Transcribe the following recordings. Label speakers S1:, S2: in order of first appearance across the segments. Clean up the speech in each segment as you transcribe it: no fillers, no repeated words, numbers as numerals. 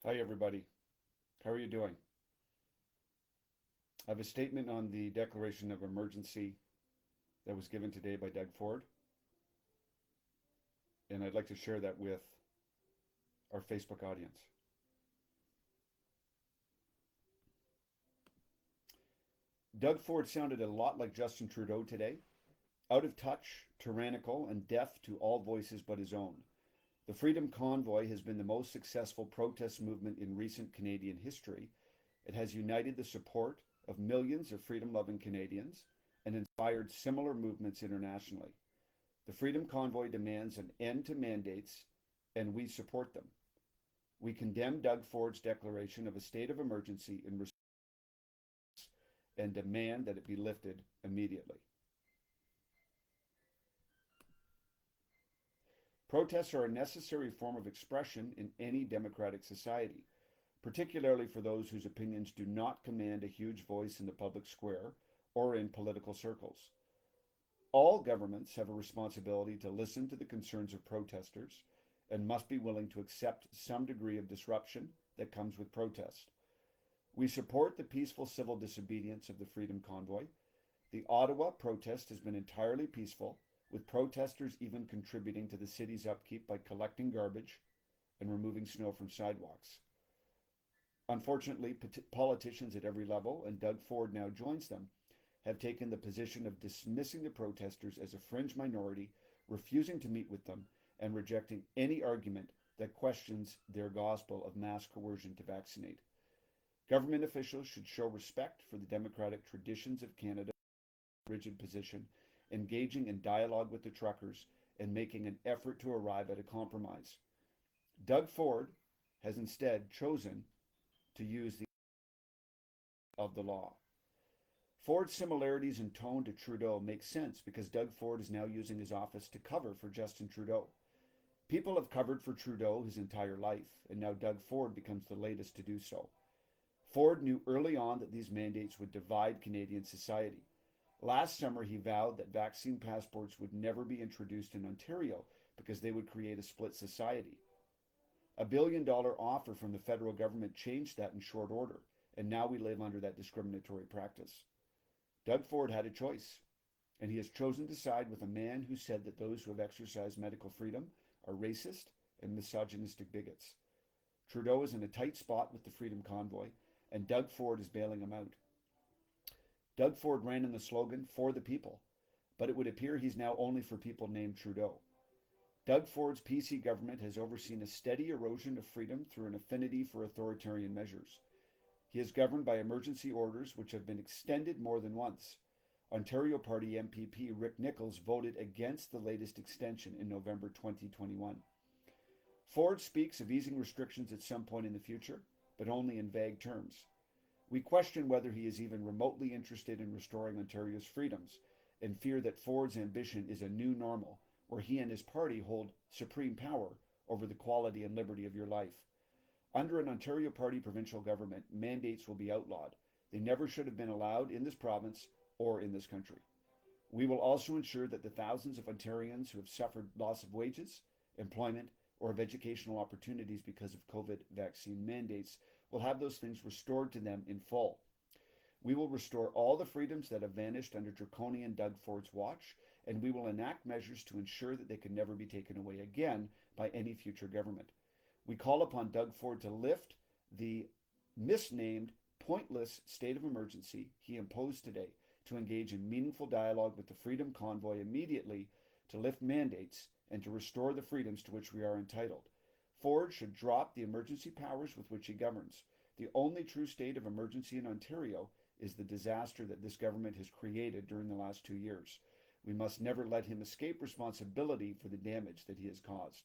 S1: Hi, everybody. How are you doing? I have a statement on the declaration of emergency that was given today by Doug Ford, and I'd like to share that with our Facebook audience. Doug Ford sounded a lot like Justin Trudeau today, out of touch, tyrannical, and deaf to all voices but his own. The Freedom Convoy has been the most successful protest movement in recent Canadian history. It has united the support of millions of freedom loving Canadians and inspired similar movements internationally. The Freedom Convoy demands an end to mandates, and we support them. We condemn Doug Ford's declaration of a state of emergency in response and demand that it be lifted immediately. Protests are a necessary form of expression in any democratic society, particularly for those whose opinions do not command a huge voice in the public square or in political circles. All governments have a responsibility to listen to the concerns of protesters and must be willing to accept some degree of disruption that comes with protest. We support the peaceful civil disobedience of the Freedom Convoy. The Ottawa protest has been entirely peaceful, with protesters even contributing to the city's upkeep by collecting garbage and removing snow from sidewalks. Unfortunately, politicians at every level, and Doug Ford now joins them, have taken the position of dismissing the protesters as a fringe minority, refusing to meet with them, and rejecting any argument that questions their gospel of mass coercion to vaccinate. Government officials should show respect for the democratic traditions of Canada's rigid position, engaging in dialogue with the truckers and making an effort to arrive at a compromise. Doug Ford has instead chosen to use the of the law. Ford's similarities in tone to Trudeau make sense because Doug Ford is now using his office to cover for Justin Trudeau. People have covered for Trudeau his entire life, and now Doug Ford becomes the latest to do so. Ford knew early on that these mandates would divide Canadian society. Last summer, he vowed that vaccine passports would never be introduced in Ontario because they would create a split society. $1 billion offer from the federal government changed that in short order, and now we live under that discriminatory practice. Doug Ford had a choice, and he has chosen to side with a man who said that those who have exercised medical freedom are racist and misogynistic bigots. Trudeau is in a tight spot with the Freedom Convoy, and Doug Ford is bailing him out. Doug Ford ran in the slogan, "For the people," but it would appear he's now only for people named Trudeau. Doug Ford's PC government has overseen a steady erosion of freedom through an affinity for authoritarian measures. He is governed by emergency orders which have been extended more than once. Ontario Party MPP Rick Nichols voted against the latest extension in November 2021. Ford speaks of easing restrictions at some point in the future, but only in vague terms. We question whether he is even remotely interested in restoring Ontario's freedoms, and fear that Ford's ambition is a new normal where he and his party hold supreme power over the quality and liberty of your life. Under an Ontario Party provincial government, mandates will be outlawed. They never should have been allowed in this province or in this country. We will also ensure that the thousands of Ontarians who have suffered loss of wages, employment, or of educational opportunities because of COVID vaccine mandates will have those things restored to them in full. We will restore all the freedoms that have vanished under draconian Doug Ford's watch, and we will enact measures to ensure that they can never be taken away again by any future government. We call upon Doug Ford to lift the misnamed, pointless state of emergency he imposed today, to engage in meaningful dialogue with the Freedom Convoy immediately, to lift mandates, and to restore the freedoms to which we are entitled. Ford should drop the emergency powers with which he governs. The only true state of emergency in Ontario is the disaster that this government has created during the last 2 years. We must never let him escape responsibility for the damage that he has caused.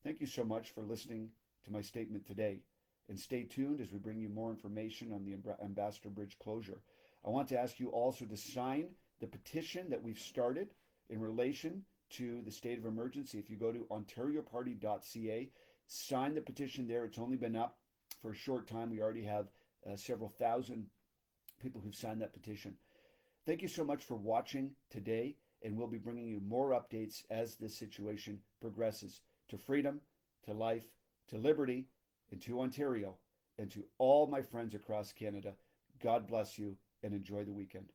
S1: Thank you so much for listening to my statement today, and stay tuned as we bring you more information on the Ambassador Bridge closure. I want to ask you also to sign the petition that we've started in relation to the state of emergency. If you go to ontarioparty.ca, sign the petition there. It's only been up for a short time. We already have several thousand people who've signed that petition. Thank you so much for watching today, and we'll be bringing you more updates as this situation progresses to freedom, to life, to liberty, and to Ontario, and to all my friends across Canada, God bless you and enjoy the weekend.